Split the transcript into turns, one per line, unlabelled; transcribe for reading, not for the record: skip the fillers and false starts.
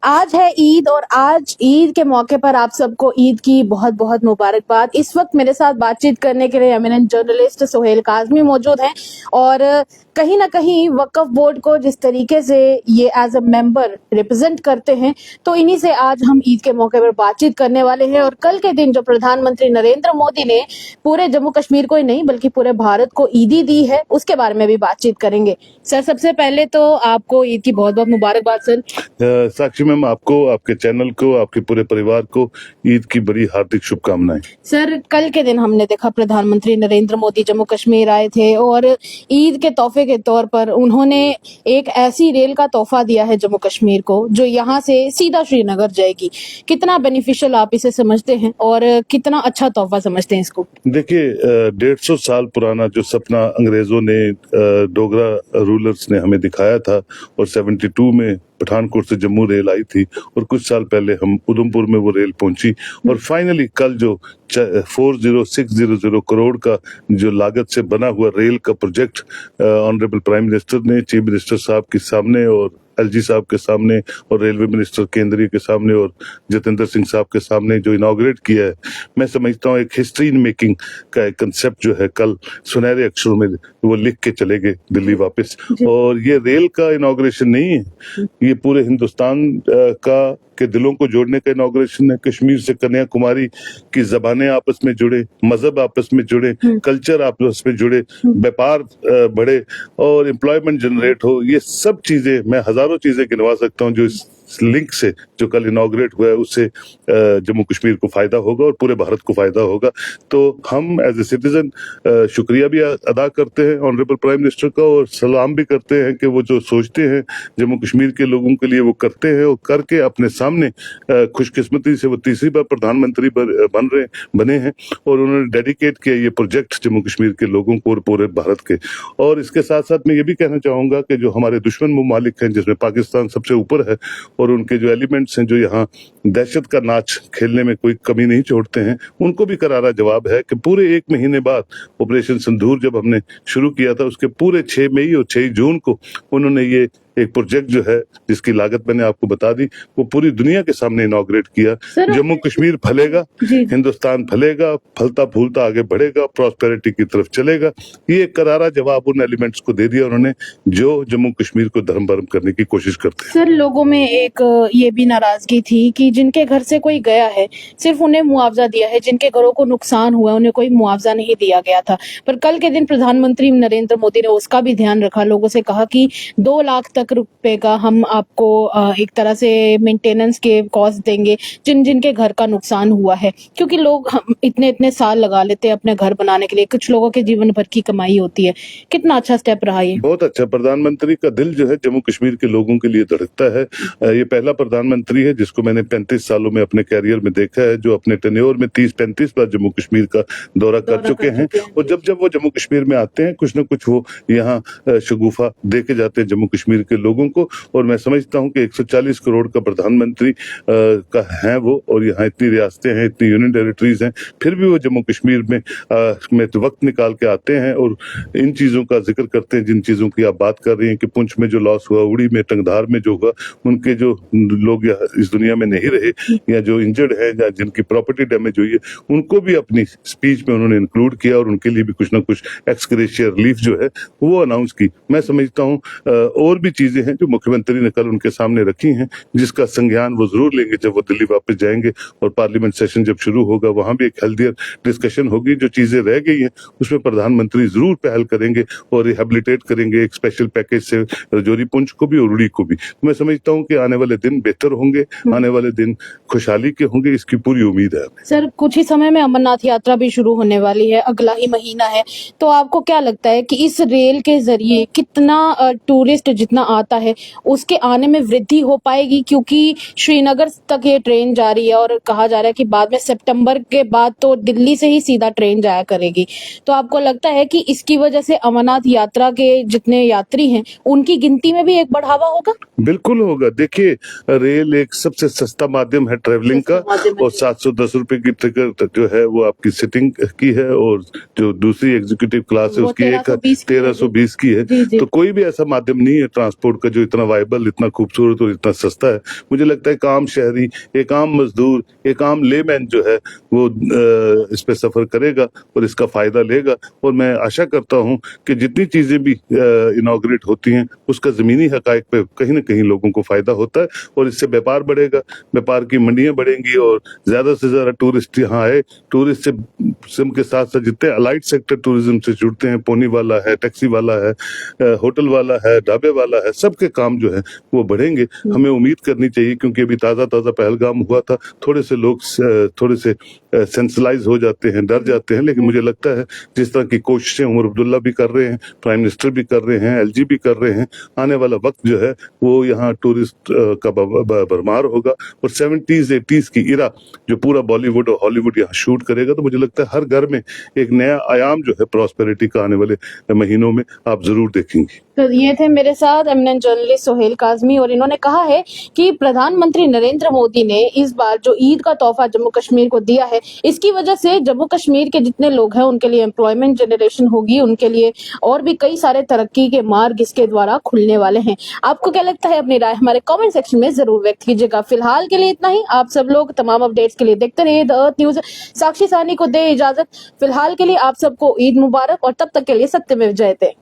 आज है ईद और आज ईद के मौके पर आप सबको ईद की बहुत बहुत मुबारकबाद। इस वक्त मेरे साथ बातचीत करने के लिए एमिनेंट जर्नलिस्ट सोहेल काज़मी मौजूद हैं और कहीं ना कहीं वक्फ बोर्ड को जिस तरीके से ये एज अ मेंबर रिप्रेजेंट करते हैं, तो इन्हीं से आज हम ईद के मौके पर बातचीत करने वाले हैं। और कल के दिन जो प्रधानमंत्री नरेंद्र मोदी ने पूरे जम्मू कश्मीर को ही नहीं बल्कि पूरे भारत को ईदी दी है, उसके बारे में भी बातचीत करेंगे। सर, सबसे पहले तो आपको ईद की बहुत बहुत मुबारकबाद। सर,
साक्षी मैम, आपको, आपके चैनल को, आपके पूरे परिवार को ईद की बड़ी हार्दिक शुभकामनाएं।
सर, कल के दिन हमने देखा प्रधानमंत्री नरेंद्र मोदी जम्मू कश्मीर आए थे और ईद के तोहफे के तौर पर उन्होंने एक ऐसी रेल का तोहफा दिया है जम्मू कश्मीर को जो यहाँ से सीधा श्रीनगर जाएगी। कितना बेनिफिशियल आप इसे समझते हैं और कितना अच्छा तोहफा समझते हैं इसको?
देखिए, 150 साल पुराना जो सपना अंग्रेजों ने, डोगरा रूलर्स ने हमें दिखाया था, और 72 में पठानकोट से जम्मू रेल आई थी और कुछ साल पहले हम उधमपुर में वो रेल पहुंची, और फाइनली कल जो 40600 करोड़ का जो लागत से बना हुआ रेल का प्रोजेक्ट ऑनरेबल प्राइम मिनिस्टर ने चीफ मिनिस्टर साहब के सामने और एलजी साहब के सामने और रेलवे मिनिस्टर केंद्रीय के सामने और जितेंद्र सिंह साहब के सामने जो इनॉग्रेट किया है, मैं समझता हूँ एक हिस्ट्री मेकिंग का एक कंसेप्ट जो है कल सुनहरे अक्षरों में वो लिख के चले गए दिल्ली वापस। और ये रेल का इनॉग्रेशन नहीं है, ये पूरे हिंदुस्तान के दिलों को जोड़ने का इनॉग्रेशन है। कश्मीर से कन्याकुमारी की जबानें आपस में जुड़े, मजहब आपस में जुड़े, कल्चर आपस में जुड़े, व्यापार बढ़े और एम्प्लॉयमेंट जनरेट हो। ये सब चीजें, मैं हजारों चीजें गिनवा सकता हूँ जो इस लिंक से जो कल इनॉग्रेट हुआ है उससे जम्मू कश्मीर को फायदा होगा और पूरे भारत को फायदा होगा। तो हम एज ए सिटीजन शुक्रिया भी अदा करते हैं ऑनरेबल प्राइम मिनिस्टर का, और सलाम भी करते हैं कि वो जो सोचते हैं जम्मू कश्मीर के लोगों के लिए वो करते हैं, और करके अपने सामने खुशकिस्मती से वो तीसरी बार प्रधानमंत्री बने हैं और उन्होंने डेडिकेट किया ये प्रोजेक्ट जम्मू कश्मीर के लोगों को और पूरे भारत के। और इसके साथ साथ मैं ये भी कहना चाहूंगा कि जो हमारे दुश्मन ममालिक हैं जिसमें पाकिस्तान सबसे ऊपर है और उनके जो एलिमेंट्स हैं जो यहाँ दहशत का नाच खेलने में कोई कमी नहीं छोड़ते हैं, उनको भी करारा जवाब है कि पूरे 1 महीने बाद ऑपरेशन सिंदूर जब हमने शुरू किया था उसके पूरे 6 मई और 6 जून को उन्होंने ये एक प्रोजेक्ट जो है जिसकी लागत मैंने आपको बता दी वो पूरी दुनिया के सामने इनॉग्रेट किया। जम्मू कश्मीर फलेगा, हिंदुस्तान फलेगा, फलता फूलता आगे बढ़ेगा, प्रॉस्पेरिटी की तरफ चलेगा। ये एक करारा जवाब उन एलिमेंट्स को दे दिया उन्होंने जो जम्मू कश्मीर को धर्म भरम करने की कोशिश करते हैं।
सर, लोगों में एक ये भी नाराजगी थी कि जिनके घर से कोई गया है सिर्फ उन्हें मुआवजा दिया है, जिनके घरों को नुकसान हुआ उन्हें कोई मुआवजा नहीं दिया गया था। पर कल के दिन प्रधानमंत्री नरेंद्र मोदी ने उसका भी ध्यान रखा, लोगों से कहा कि 2 लाख रुपए का हम आपको एक तरह से मेंटेनेंस के कॉस्ट देंगे जिनके घर का नुकसान हुआ है, क्योंकि लोग इतने साल लगा लेते हैं अपने घर बनाने के लिए, कुछ लोगों के जीवन भर की कमाई होती है। कितना अच्छा स्टेप रहा ये?
बहुत अच्छा। प्रधानमंत्री का दिल जो है जम्मू कश्मीर के लोगों के लिए धड़कता है। ये पहला प्रधानमंत्री है जिसको मैंने 35 सालों में अपने कैरियर में देखा है जो अपने टेन्योर में 30-35 बार जम्मू कश्मीर का दौरा कर चुके हैं। और जब वो जम्मू कश्मीर में आते हैं कुछ न कुछ वो यहाँ शगुफा दे के जाते हैं जम्मू कश्मीर के लोगों को। और मैं समझता हूँ कि 140 करोड़ का प्रधानमंत्री का है वो, और यहाँ इतनी रियासतें हैं, इतनी यूनियन टेरिटरीज हैं, फिर भी वो जम्मू कश्मीर में वक्त निकाल के आते हैं और इन चीजों का जिक्र करते हैं जिन चीजों की आप बात कर रही हैं कि पुंछ में जो लॉस हुआ, उड़ी में, टंगधार में जो हुआ, उनके जो लोग इस दुनिया में नहीं रहे या जो इंजर्ड है या जिनकी प्रॉपर्टी डैमेज हुई है उनको भी अपनी स्पीच में उन्होंने इंक्लूड किया और उनके लिए भी कुछ ना कुछ एक्स-ग्रेशिया रिलीफ जो है वो अनाउंस की। मैं समझता हूँ और भी चीजें हैं जो मुख्यमंत्री ने कल उनके सामने रखी हैं जिसका संज्ञान वो जरूर लेंगे जब वो दिल्ली वापस जाएंगे और पार्लियामेंट सेशन जब शुरू होगा वहां भी एक हेल्दियर डिस्कशन होगी। जो चीजें रह गई हैं उसमें प्रधानमंत्री जरूर पहल करेंगे और रिहेबिलिटेट करेंगे एक स्पेशल पैकेज से रजौरी पुंछ को भी और उड़ी को भी। मैं समझता हूँ कि आने वाले दिन बेहतर होंगे, आने वाले दिन खुशहाली के होंगे, इसकी पूरी उम्मीद है।
सर, कुछ ही समय में अमरनाथ यात्रा भी शुरू होने वाली है, अगला ही महीना है, तो आपको क्या लगता है कि इस रेल के जरिए कितना टूरिस्ट जितना आता है उसके आने में वृद्धि हो पाएगी? क्योंकि श्रीनगर तक ये ट्रेन जा रही है और कहा जा रहा है कि बाद में सितंबर के बाद तो दिल्ली से ही सीधा ट्रेन जाया करेगी, तो आपको लगता है कि इसकी वजह से अमरनाथ यात्रा के जितने यात्री हैं उनकी गिनती में भी एक बढ़ावा होगा?
बिल्कुल होगा। देखिए, रेल एक सबसे सस्ता माध्यम है ट्रेवलिंग का, और 710 रुपए की टिकट जो है वो आपकी सिटिंग की है, और जो दूसरी एग्जीक्यूटिव क्लास है उसकी 1320 की है। तो कोई भी ऐसा माध्यम नहीं है ट्रांसपोर्ट ट्रांसपोर्ट का जो इतना वायबल, इतना खूबसूरत और इतना सस्ता है, मुझे लगता है एक आम शहरी, एक आम मजदूर, एक आम लेमैन जो है वो इस पे सफर करेगा और इसका फायदा लेगा। और मैं आशा करता हूं कि जितनी चीजें भी इनॉग्रेट होती हैं उसका जमीनी हकायक पे कहीं ना कहीं लोगों को फायदा होता है और इससे व्यापार बढ़ेगा, व्यापार की मंडियां बढ़ेंगी और ज्यादा से ज्यादा टूरिस्ट यहाँ आए। टूरिस्ट से के साथ साथ जितने अलाइड सेक्टर टूरिज्म से जुड़ते हैं, पोनी वाला है, टैक्सी वाला है, होटल वाला है, ढाबे वाला है, सबके काम जो है वो बढ़ेंगे। हमें उम्मीद करनी चाहिए, क्योंकि अभी ताजा ताजा पहलगाम हुआ था, थोड़े से लोग थोड़े से सेंसिलाइज हो जाते हैं, डर जाते हैं, लेकिन मुझे लगता है जिस तरह की कोशिशें उमर अब्दुल्ला भी कर रहे हैं, प्राइम मिनिस्टर भी कर रहे हैं, एलजी भी कर रहे हैं, आने वाला वक्त जो है वो यहाँ टूरिस्ट का भरमार होगा। और 70s 80s की इरा जो पूरा बॉलीवुड और हॉलीवुड यहाँ शूट करेगा, तो मुझे लगता है हर घर में एक नया आयाम जो है प्रॉस्पेरिटी का आने वाले महीनों में आप जरूर देखेंगे।
तो ये थे मेरे साथ एमिनेंट जर्नलिस्ट सोहेल काजमी, और इन्होंने कहा है कि प्रधानमंत्री नरेंद्र मोदी ने इस बार जो ईद का तोहफा जम्मू कश्मीर को दिया है, इसकी वजह से जम्मू कश्मीर के जितने लोग हैं उनके लिए एम्प्लॉयमेंट जनरेशन होगी, उनके लिए और भी कई सारे तरक्की के मार्ग इसके द्वारा खुलने वाले हैं। आपको क्या लगता है? अपनी राय हमारे कमेंट सेक्शन में जरूर व्यक्त कीजिएगा। फिलहाल के लिए इतना ही। आप सब लोग तमाम अपडेट्स के लिए देखते रहिए द अर्थ न्यूज। साक्षी सानी को दे इजाजत। फिलहाल के लिए आप सबको ईद मुबारक और तब तक के लिए सत्यमेव जयते।